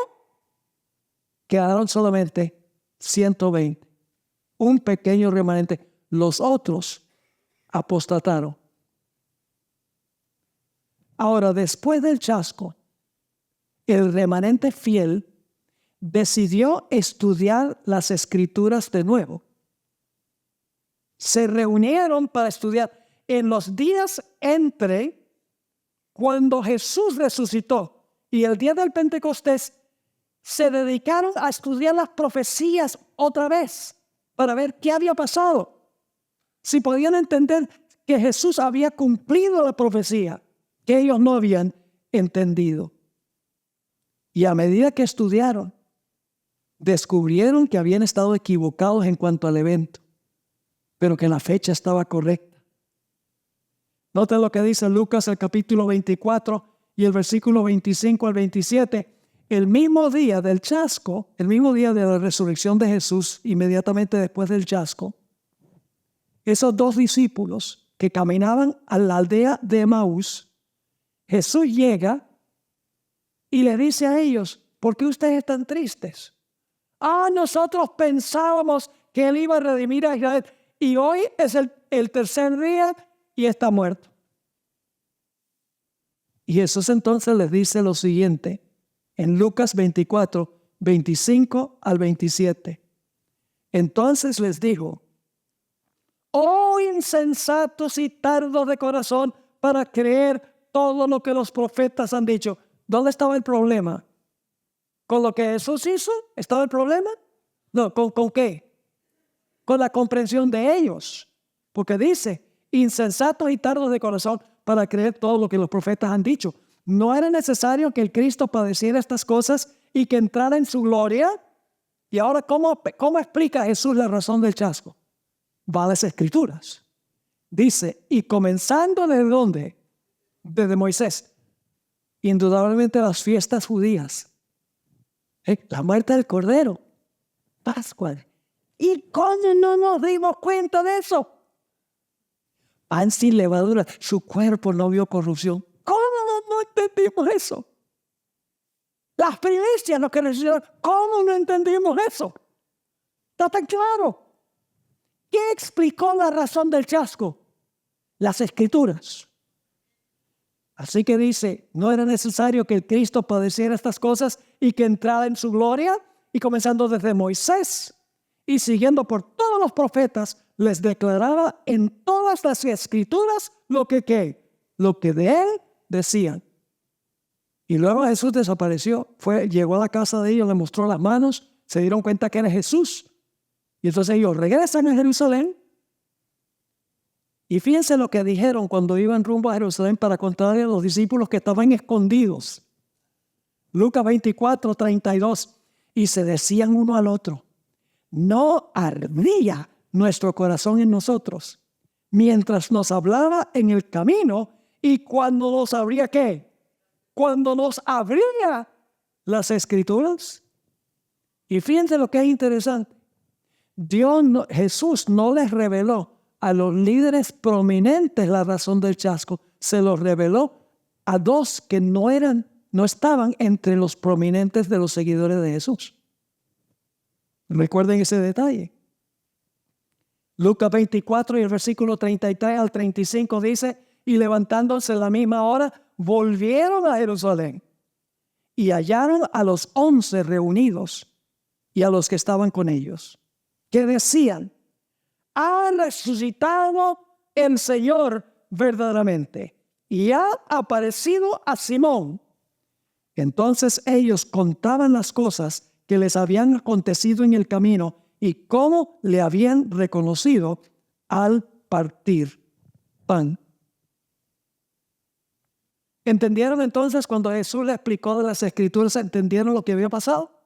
quedaron solamente 120. Un pequeño remanente. Los otros apostataron. Ahora, después del chasco, el remanente fiel decidió estudiar las Escrituras de nuevo. Se reunieron para estudiar en los días entre cuando Jesús resucitó y el día del Pentecostés. Se dedicaron a estudiar las profecías otra vez para ver qué había pasado. Si podían entender que Jesús había cumplido la profecía que ellos no habían entendido. Y a medida que estudiaron, descubrieron que habían estado equivocados en cuanto al evento, pero que la fecha estaba correcta. Noten lo que dice Lucas, el capítulo 24 y el versículo 25 al 27. El mismo día del chasco, el mismo día de la resurrección de Jesús, inmediatamente después del chasco, esos dos discípulos que caminaban a la aldea de Emaús, Jesús llega y le dice a ellos: ¿por qué ustedes están tristes? Nosotros pensábamos que Él iba a redimir a Israel y hoy es el tercer día y está muerto. Y Jesús entonces les dice lo siguiente en Lucas 24, 25 al 27. Entonces les dijo: oh insensatos y tardos de corazón para creer todo lo que los profetas han dicho. ¿Dónde estaba el problema? ¿Con lo que Jesús hizo estaba el problema? No, ¿con qué? Con la comprensión de ellos. Porque dice: insensatos y tardos de corazón para creer todo lo que los profetas han dicho. ¿No era necesario que el Cristo padeciera estas cosas y que entrara en su gloria? Y ahora, ¿cómo explica Jesús la razón del chasco? Va a las Escrituras. Dice: y comenzando ¿desde dónde? Desde Moisés. Indudablemente las fiestas judías. La muerte del Cordero. Pascua. ¿Y cómo no nos dimos cuenta de eso? Pan sin levadura. Su cuerpo no vio corrupción. ¿Cómo no entendimos eso? Las primicias, lo que recibieron. ¿Cómo no entendimos eso? ¿Está tan claro? ¿Qué explicó la razón del chasco? Las Escrituras. Así que dice: no era necesario que el Cristo padeciera estas cosas y que entrara en su gloria. Y comenzando desde Moisés y siguiendo por todos los profetas, les declaraba en todas las Escrituras lo que de él decían. Y luego Jesús desapareció. Llegó a la casa de ellos, le mostró las manos, se dieron cuenta que era Jesús. Y entonces ellos regresan a Jerusalén. Y fíjense lo que dijeron cuando iban rumbo a Jerusalén para contarle a los discípulos que estaban escondidos. Lucas 24, 32. Y se decían uno al otro: ¿no ardía nuestro corazón en nosotros mientras nos hablaba en el camino y cuando nos abría qué? Cuando nos abría las Escrituras? Y fíjense lo que es interesante. Jesús no les reveló a los líderes prominentes la razón del chasco. Se los reveló a dos que no estaban entre los prominentes de los seguidores de Jesús. Recuerden ese detalle. Lucas 24 y el versículo 33 al 35 dice: y levantándose a la misma hora, volvieron a Jerusalén y hallaron a los 11 reunidos y a los que estaban con ellos, que decían: ha resucitado el Señor verdaderamente y ha aparecido a Simón. Entonces ellos contaban las cosas que les habían acontecido en el camino y cómo le habían reconocido al partir pan. ¿Entendieron entonces cuando Jesús les explicó de las Escrituras? ¿Entendieron lo que había pasado?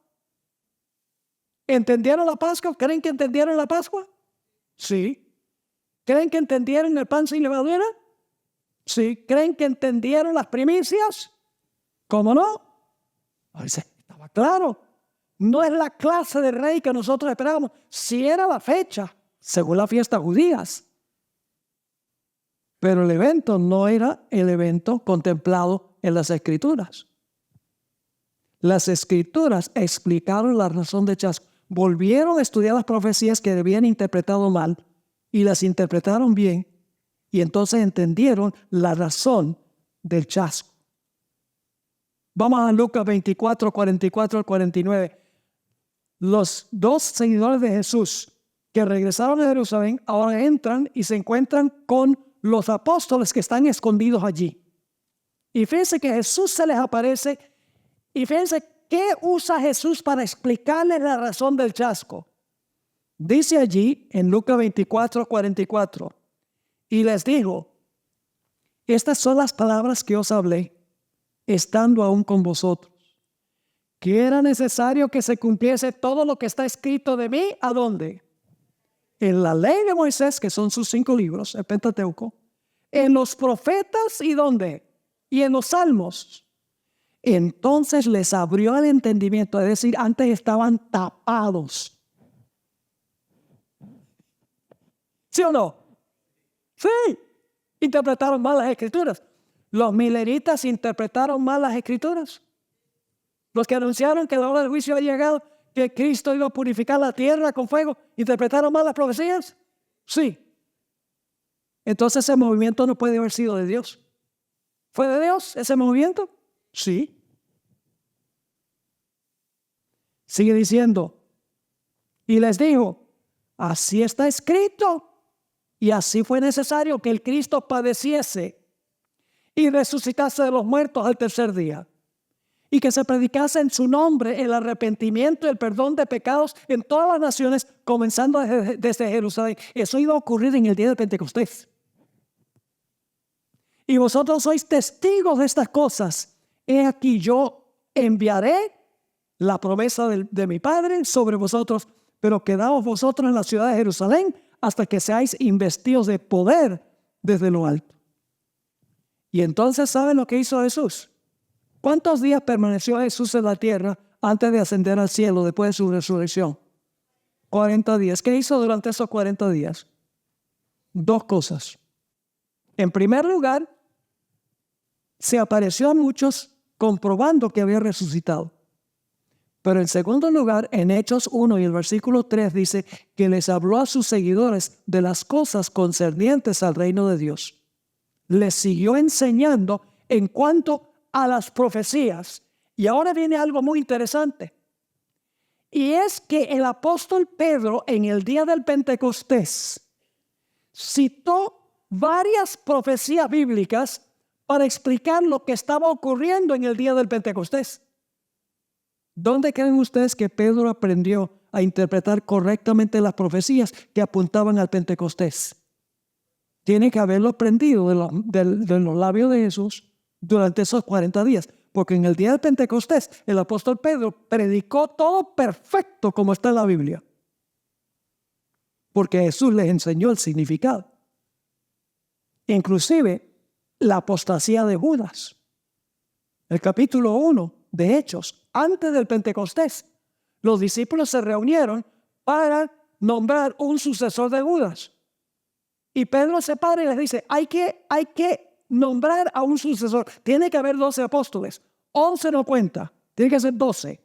¿Entendieron la Pascua? ¿Creen que entendieron la Pascua? Sí. ¿Creen que entendieron el pan sin levadura? Sí. ¿Creen que entendieron las primicias? ¿Cómo no? Estaba claro. No es la clase de rey que nosotros esperábamos. Si era la fecha, según las fiestas judías. Pero el evento no era el evento contemplado en las Escrituras. Las Escrituras explicaron la razón del chasco. Volvieron a estudiar las profecías que habían interpretado mal y las interpretaron bien. Y entonces entendieron la razón del chasco. Vamos a Lucas 24, 44 al 49. Los dos seguidores de Jesús que regresaron a Jerusalén ahora entran y se encuentran con los apóstoles que están escondidos allí. Y fíjense que Jesús se les aparece y fíjense qué usa Jesús para explicarles la razón del chasco. Dice allí en Lucas 24, 44, y les dijo, estas son las palabras que os hablé, estando aún con vosotros, que era necesario que se cumpliese todo lo que está escrito de mí, ¿a dónde? En la ley de Moisés, que son sus 5 libros, el Pentateuco, en los profetas, ¿y dónde? Y en los salmos. Entonces les abrió el entendimiento, es decir, antes estaban tapados. ¿Sí o no? Sí, interpretaron mal las Escrituras. Los mileritas interpretaron mal las Escrituras. Los que anunciaron que la hora del juicio había llegado, que Cristo iba a purificar la tierra con fuego, ¿interpretaron mal las profecías? Sí. Entonces ese movimiento no puede haber sido de Dios. ¿Fue de Dios ese movimiento? Sí. Sigue diciendo, y les dijo, así está escrito, y así fue necesario que el Cristo padeciese y resucitase de los muertos al tercer día, y que se predicase en su nombre el arrepentimiento y el perdón de pecados en todas las naciones, comenzando desde Jerusalén. Eso iba a ocurrir en el día de Pentecostés. Y vosotros sois testigos de estas cosas. He aquí yo enviaré la promesa de mi Padre sobre vosotros, pero quedaos vosotros en la ciudad de Jerusalén hasta que seáis investidos de poder desde lo alto. Y entonces, ¿saben lo que hizo Jesús? ¿Cuántos días permaneció Jesús en la tierra antes de ascender al cielo después de su resurrección? 40 días. ¿Qué hizo durante esos 40 días? 2 cosas. En primer lugar, se apareció a muchos comprobando que había resucitado. Pero en segundo lugar, en Hechos 1 y el versículo 3 dice que les habló a sus seguidores de las cosas concernientes al reino de Dios. Les siguió enseñando en cuanto a las profecías. Y ahora viene algo muy interesante. Y es que el apóstol Pedro en el día del Pentecostés citó varias profecías bíblicas para explicar lo que estaba ocurriendo en el día del Pentecostés. ¿Dónde creen ustedes que Pedro aprendió a interpretar correctamente las profecías que apuntaban al Pentecostés? Tiene que haberlo aprendido de los labios de Jesús durante esos 40 días. Porque en el día del Pentecostés el apóstol Pedro predicó todo perfecto como está en la Biblia. Porque Jesús les enseñó el significado. Inclusive la apostasía de Judas. El capítulo 1 de Hechos, antes del Pentecostés, los discípulos se reunieron para nombrar un sucesor de Judas. Y Pedro se para y les dice, hay que nombrar a un sucesor. Tiene que haber 12 apóstoles. 11 no cuenta. Tiene que ser 12.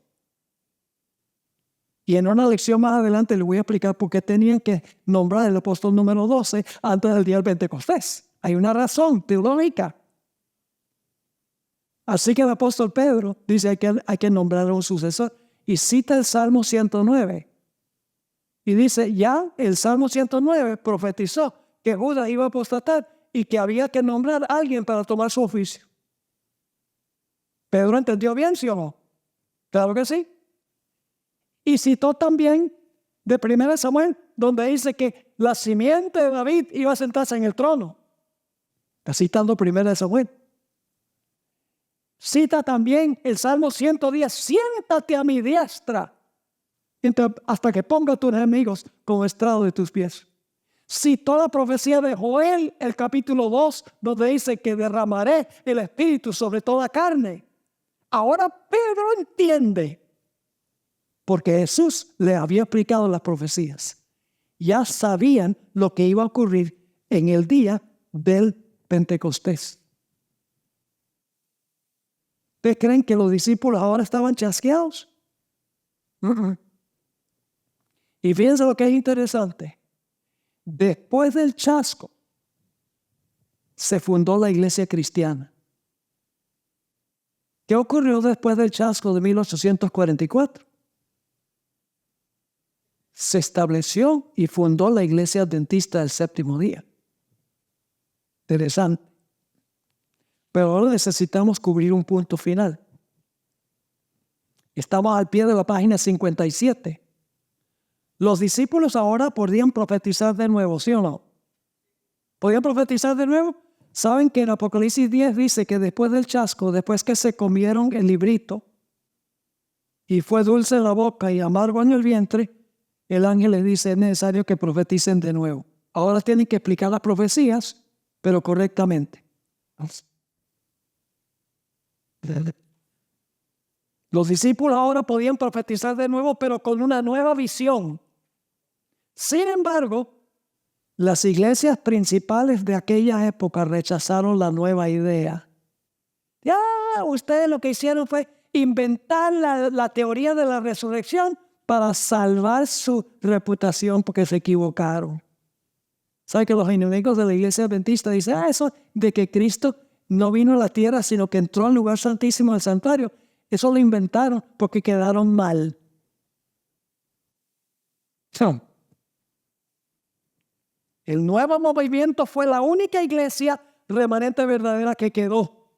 Y en una lección más adelante les voy a explicar por qué tenían que nombrar el apóstol número 12 antes del día del Pentecostés. Hay una razón teológica. Así que el apóstol Pedro dice hay que nombrar a un sucesor. Y cita el Salmo 109. Y dice, ya el Salmo 109 profetizó que Judas iba a apostatar y que había que nombrar a alguien para tomar su oficio. ¿Pedro entendió bien, sí o no? Claro que sí. Y citó también de 1 Samuel, donde dice que la simiente de David iba a sentarse en el trono. Está citando 1 Samuel. Cita también el Salmo 110, siéntate a mi diestra hasta que ponga a tus enemigos como estrado de tus pies. Citó la profecía de Joel, el capítulo 2, donde dice que derramaré el Espíritu sobre toda carne. Ahora Pedro entiende, porque Jesús le había explicado las profecías. Ya sabían lo que iba a ocurrir en el día del Pentecostés. ¿Ustedes creen que los discípulos ahora estaban chasqueados? Y fíjense lo que es interesante. Después del chasco, se fundó la iglesia cristiana. ¿Qué ocurrió después del chasco de 1844? Se estableció y fundó la iglesia adventista del séptimo día. Interesante. Pero ahora necesitamos cubrir un punto final. Estamos al pie de la página 57. Los discípulos ahora podían profetizar de nuevo, ¿sí o no? ¿Podían profetizar de nuevo? ¿Saben que en Apocalipsis 10 dice que después del chasco, después que se comieron el librito y fue dulce en la boca y amargo en el vientre, el ángel les dice es necesario que profeticen de nuevo? Ahora tienen que explicar las profecías, pero correctamente. Los discípulos ahora podían profetizar de nuevo, pero con una nueva visión. Sin embargo, las iglesias principales de aquella época rechazaron la nueva idea. Ya, ustedes lo que hicieron fue inventar la teoría de la resurrección para salvar su reputación porque se equivocaron. ¿Sabe que los enemigos de la iglesia adventista dicen, eso de que Cristo no vino a la tierra, sino que entró al lugar santísimo del santuario? Eso lo inventaron porque quedaron mal. El nuevo movimiento fue la única iglesia remanente verdadera que quedó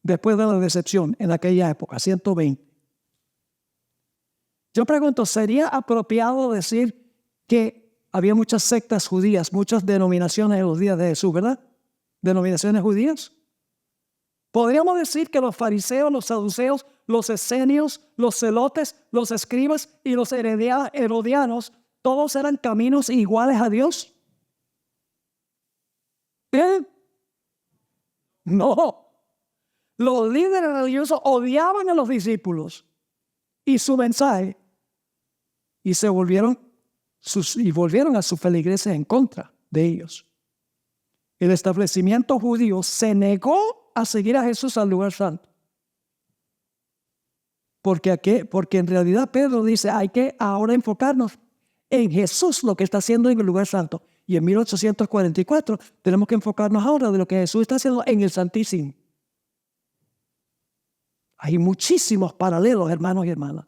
después de la decepción en aquella época, 120. Yo pregunto, ¿sería apropiado decir que había muchas sectas judías, muchas denominaciones en los días de Jesús, verdad? ¿Denominaciones judías? Podríamos decir que los fariseos, los saduceos, los esenios, los celotes, los escribas y los herodianos, todos eran caminos iguales a Dios. No. Los líderes religiosos odiaban a los discípulos y su mensaje y volvieron a sus feligreses en contra de ellos. El establecimiento judío se negó a seguir a Jesús al lugar santo. Porque en realidad Pedro dice, hay que ahora enfocarnos en Jesús, lo que está haciendo en el lugar santo. Y en 1844 tenemos que enfocarnos ahora de lo que Jesús está haciendo en el Santísimo. Hay muchísimos paralelos, hermanos y hermanas.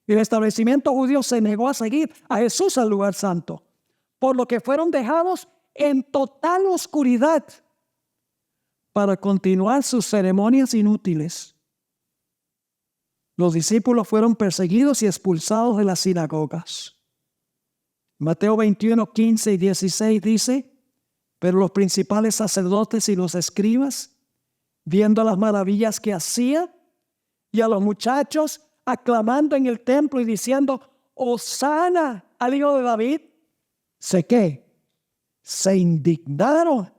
El establecimiento judío se negó a seguir a Jesús al lugar santo, por lo que fueron dejados en total oscuridad para continuar sus ceremonias inútiles. Los discípulos fueron perseguidos y expulsados de las sinagogas. Mateo 21, 15 y 16 dice, pero los principales sacerdotes y los escribas, viendo las maravillas que hacía, y a los muchachos aclamando en el templo y diciendo, Hosana al Hijo de David, se indignaron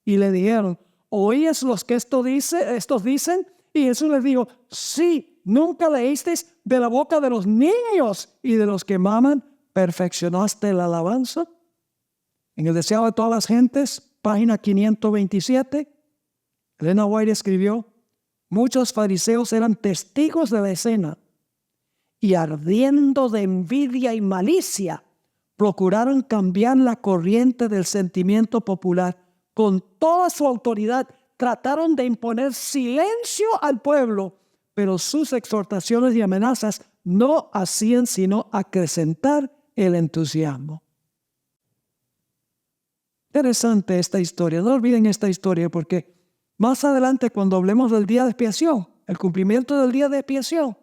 y le dijeron, ¿oíes los que estos dicen? Y Jesús les dijo, sí, nunca leísteis de la boca de los niños y de los que maman, perfeccionaste la alabanza. En el deseado de todas las gentes, página 527, Elena White escribió, muchos fariseos eran testigos de la escena y ardiendo de envidia y malicia, procuraron cambiar la corriente del sentimiento popular. Con toda su autoridad trataron de imponer silencio al pueblo, pero sus exhortaciones y amenazas no hacían sino acrecentar el entusiasmo. Interesante esta historia. No olviden esta historia porque más adelante cuando hablemos del día de expiación, el cumplimiento del día de expiación,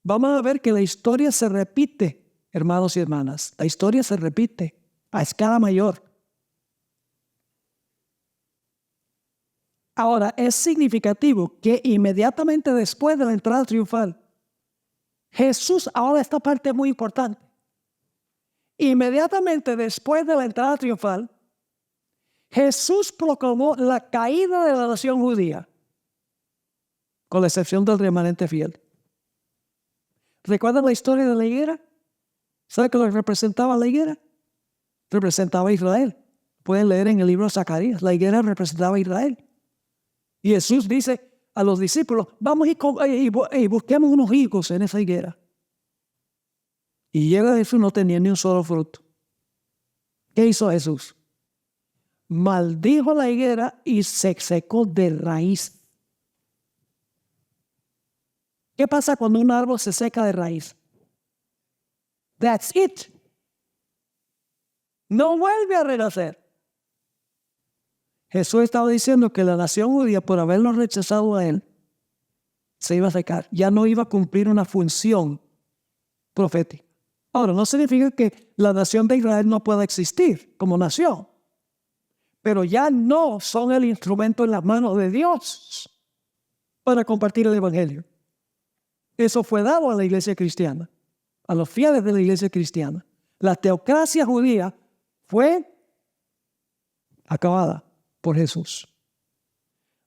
vamos a ver que la historia se repite, hermanos y hermanas. La historia se repite a escala mayor. Ahora, es significativo que inmediatamente después de la entrada triunfal, Jesús, ahora esta parte es muy importante, inmediatamente después de la entrada triunfal, Jesús proclamó la caída de la nación judía, con la excepción del remanente fiel. ¿Recuerdan la historia de la higuera? ¿Sabe qué lo representaba la higuera? Representaba a Israel. Pueden leer en el libro de Zacarías, la higuera representaba a Israel. Y Jesús dice a los discípulos, vamos y busquemos unos higos en esa higuera. Y llega Jesús, no tenía ni un solo fruto. ¿Qué hizo Jesús? Maldijo la higuera y se secó de raíz. ¿Qué pasa cuando un árbol se seca de raíz? That's it. No vuelve a renacer. Jesús estaba diciendo que la nación judía, por haberlo rechazado a él, se iba a secar. Ya no iba a cumplir una función profética. Ahora, no significa que la nación de Israel no pueda existir como nación, pero ya no son el instrumento en las manos de Dios para compartir el evangelio. Eso fue dado a la iglesia cristiana, a los fieles de la iglesia cristiana. La teocracia judía fue acabada por Jesús.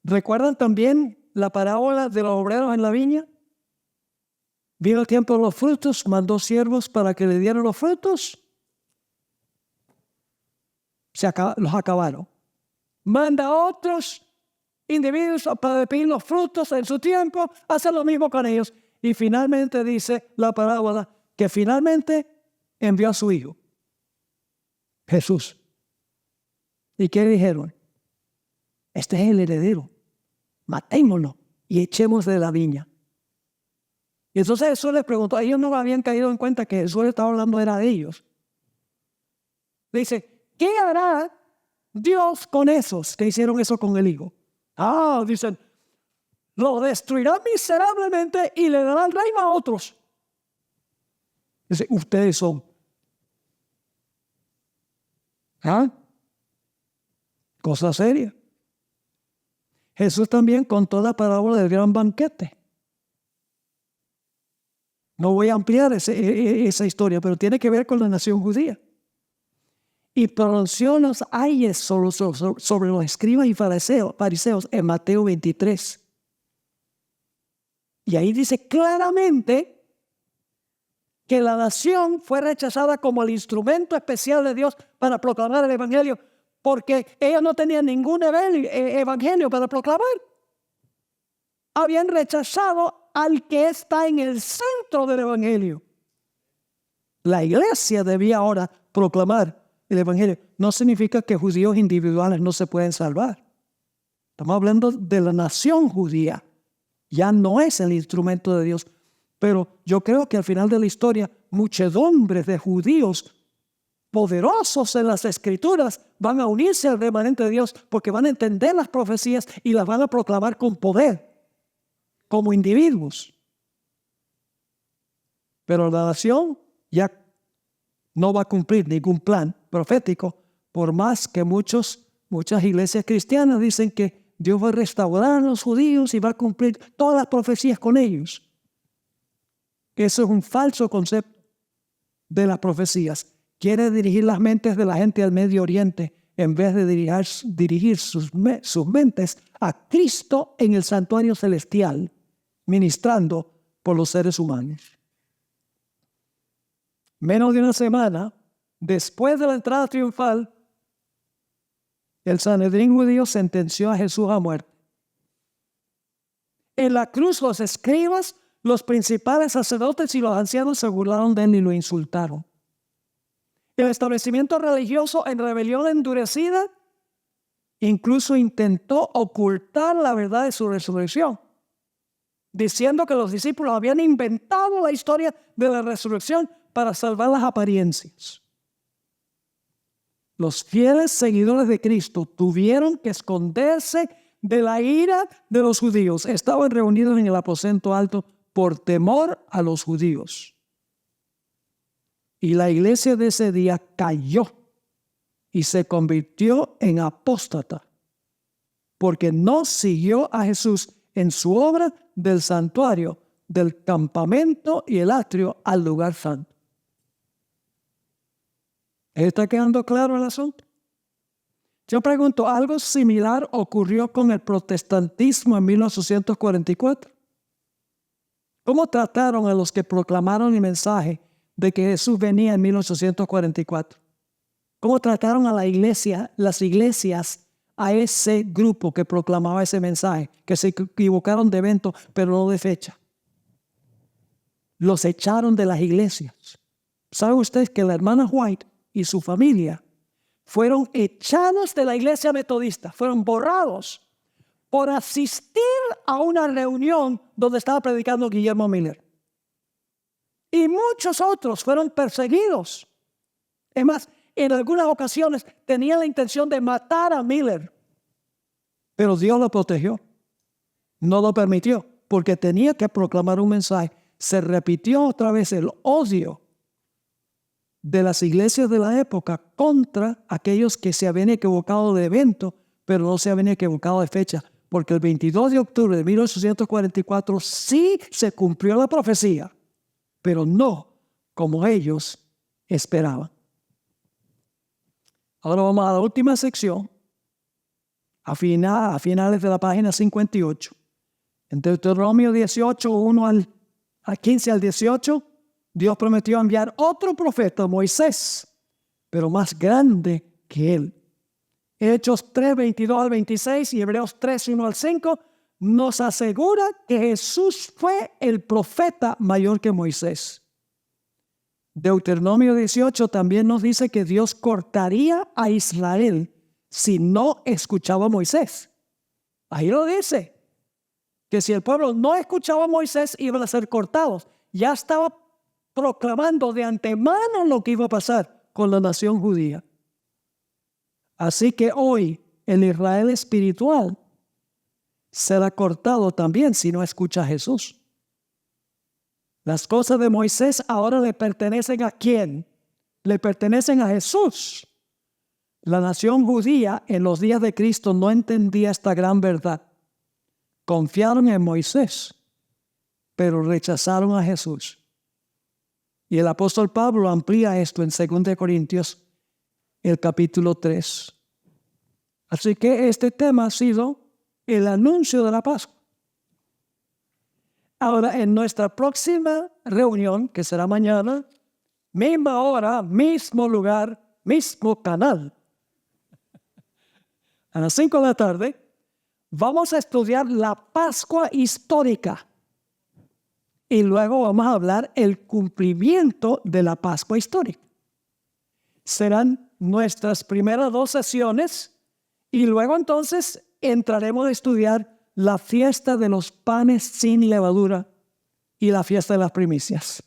¿Recuerdan también la parábola de los obreros en la viña? Vino el tiempo de los frutos, mandó siervos para que le dieran los frutos. Los acabaron. Manda a otros individuos para pedir los frutos en su tiempo, hace lo mismo con ellos. Y finalmente dice la parábola que finalmente envió a su hijo, Jesús. ¿Y qué dijeron? Este es el heredero. Matémoslo y echemos de la viña. Y entonces Jesús les preguntó, ellos no habían caído en cuenta que Jesús estaba hablando era de ellos. Dice, ¿qué hará Dios con esos que hicieron eso con el hijo? Dicen, lo destruirá miserablemente y le dará el reino a otros. Dice, ustedes son. Cosa seria. Jesús también contó la parábola del gran banquete. No voy a ampliar esa historia, pero tiene que ver con la nación judía. Y pronunció los ayes sobre los escribas y fariseos en Mateo 23. Y ahí dice claramente que la nación fue rechazada como el instrumento especial de Dios para proclamar el evangelio, porque ellos no tenían ningún evangelio para proclamar. Habían rechazado al que está en el centro del evangelio. La iglesia debía ahora proclamar el evangelio. No significa que judíos individuales no se pueden salvar. Estamos hablando de la nación judía. Ya no es el instrumento de Dios. Pero yo creo que al final de la historia, muchedumbres de judíos poderosos en las escrituras van a unirse al remanente de Dios porque van a entender las profecías y las van a proclamar con poder, como individuos. Pero la nación ya no va a cumplir ningún plan profético, por más que muchas iglesias cristianas dicen que Dios va a restaurar a los judíos y va a cumplir todas las profecías con ellos. Eso es un falso concepto de las profecías. Quiere dirigir las mentes de la gente al Medio Oriente en vez de dirigir sus mentes a Cristo en el santuario celestial, ministrando por los seres humanos. Menos de una semana después de la entrada triunfal, el Sanedrín judío sentenció a Jesús a muerte. En la cruz los escribas, los principales sacerdotes y los ancianos se burlaron de él y lo insultaron. El establecimiento religioso en rebelión endurecida incluso intentó ocultar la verdad de su resurrección, diciendo que los discípulos habían inventado la historia de la resurrección para salvar las apariencias. Los fieles seguidores de Cristo tuvieron que esconderse de la ira de los judíos. Estaban reunidos en el aposento alto por temor a los judíos. Y la iglesia de ese día cayó y se convirtió en apóstata, porque no siguió a Jesús en su obra del santuario, del campamento y el atrio al lugar santo. ¿Está quedando claro el asunto? Yo pregunto, ¿algo similar ocurrió con el protestantismo en 1844? ¿Cómo trataron a los que proclamaron el mensaje de que Jesús venía en 1844? cómo trataron a la iglesia, las iglesias, a ese grupo que proclamaba ese mensaje, que se equivocaron de evento, pero no de fecha. Los echaron de las iglesias. ¿Sabe usted que la hermana White y su familia fueron echados de la iglesia metodista, fueron borrados por asistir a una reunión donde estaba predicando Guillermo Miller? Y muchos otros fueron perseguidos. Es más, en algunas ocasiones tenían la intención de matar a Miller, pero Dios lo protegió, no lo permitió, porque tenía que proclamar un mensaje. Se repitió otra vez el odio de las iglesias de la época contra aquellos que se habían equivocado de evento, pero no se habían equivocado de fecha, porque el 22 de octubre de 1844 sí se cumplió la profecía, pero no como ellos esperaban. Ahora vamos a la última sección, a finales de la página 58. En Deuteronomio 18, 1 al 15 al 18, Dios prometió enviar otro profeta, Moisés, pero más grande que él. Hechos 3, 22 al 26 y Hebreos 3, 1 al 5 nos asegura que Jesús fue el profeta mayor que Moisés. Deuteronomio 18 también nos dice que Dios cortaría a Israel si no escuchaba a Moisés. Ahí lo dice, que si el pueblo no escuchaba a Moisés iban a ser cortados. Ya estaba proclamando de antemano lo que iba a pasar con la nación judía. Así que hoy el Israel espiritual será cortado también si no escucha a Jesús. Las cosas de Moisés ahora le pertenecen ¿a quién? Le pertenecen a Jesús. La nación judía en los días de Cristo no entendía esta gran verdad. Confiaron en Moisés, pero rechazaron a Jesús. Y el apóstol Pablo amplía esto en 2 Corintios, el capítulo 3. Así que este tema ha sido el anuncio de la Pascua. Ahora, en nuestra próxima reunión, que será mañana, misma hora, mismo lugar, mismo canal, a las 5 de la tarde, vamos a estudiar la Pascua histórica. Y luego vamos a hablar el cumplimiento de la Pascua histórica. Serán nuestras primeras 2 sesiones y luego entonces entraremos a estudiar la fiesta de los panes sin levadura y la fiesta de las primicias.